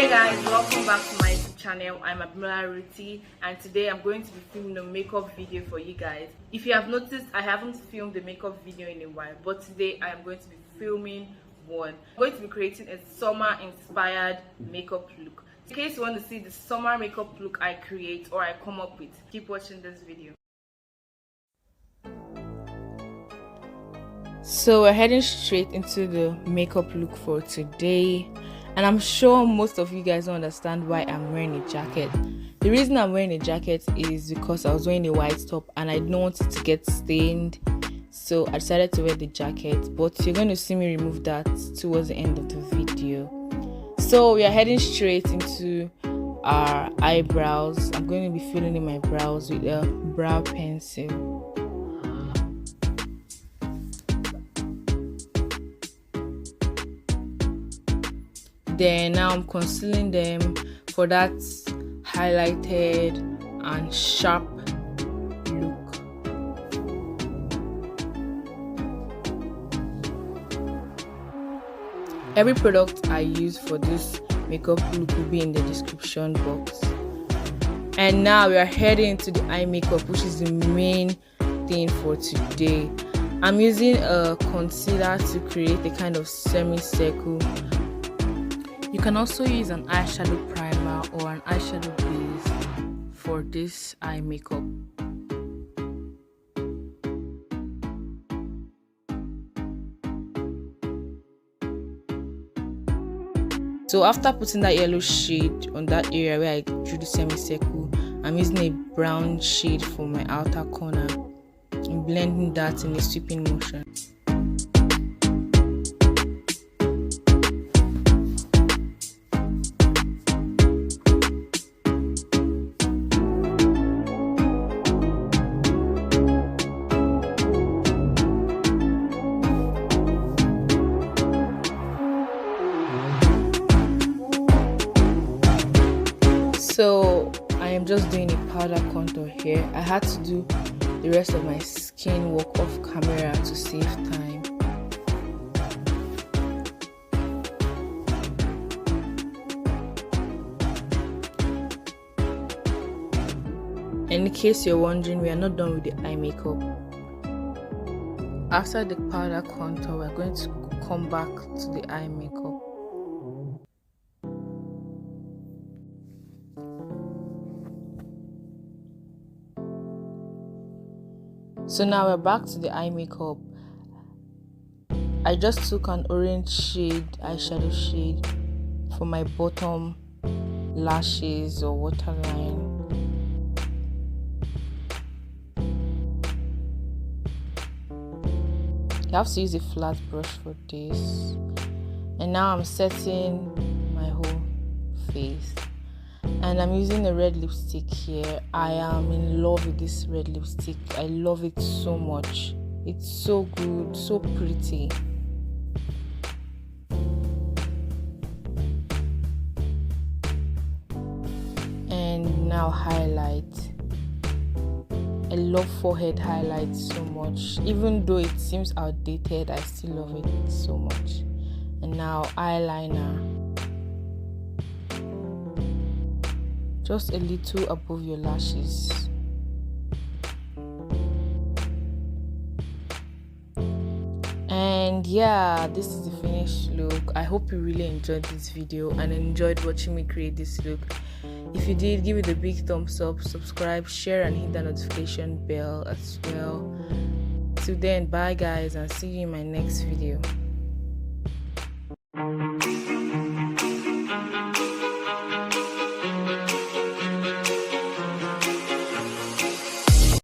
Hey guys, welcome back to my YouTube channel. I'm Abimbola Ruthie, and today I'm going to be filming a makeup video for you guys. If you have noticed, I haven't filmed a makeup video in a while, but today I am going to be filming one. I'm going to be creating a summer inspired makeup look. In case you want to see the summer makeup look I create or I come up with, keep watching this video. So we're heading straight into the makeup look for today. And I'm sure most of you guys don't understand why I'm wearing a jacket. The reason I'm wearing a jacket is because I was wearing a white top and I didn't want it to get stained. So I decided to wear the jacket. But you're going to see me remove that towards the end of the video. So we are heading straight into our eyebrows. I'm going to be filling in my brows with a brow pencil. Then now I'm concealing them for that highlighted and sharp look. Every product I use for this makeup look will be in the description box. And now we are heading into the eye makeup, which is the main thing for today. I'm using a concealer to create a kind of semicircle. You can also use an eyeshadow primer or an eyeshadow base for this eye makeup. So after putting that yellow shade on that area where I drew the semicircle, I'm using a brown shade for my outer corner and blending that in a sweeping motion. So I am just doing a powder contour here. I had to do the rest of my skin work off camera to save time. In case you're wondering, we are not done with the eye makeup. After the powder contour, we're going to come back to the eye makeup. So now we're back to the eye makeup. I just took an orange shade, eyeshadow shade, for my bottom lashes or waterline. You have to use a flat brush for this. And now I'm setting my whole face. And I'm using a red lipstick here. I am in love with this red lipstick. I love it so much. It's so good, so pretty. And now highlight. I love forehead highlights so much. Even though it seems outdated, I still love it so much. And now eyeliner. Just a little above your lashes. And yeah, this is the finished look. I hope you really enjoyed this video and enjoyed watching me create this look. If you did, give it a big thumbs up, subscribe, share, and hit the notification bell as well. Till then, bye guys, and see you in my next video.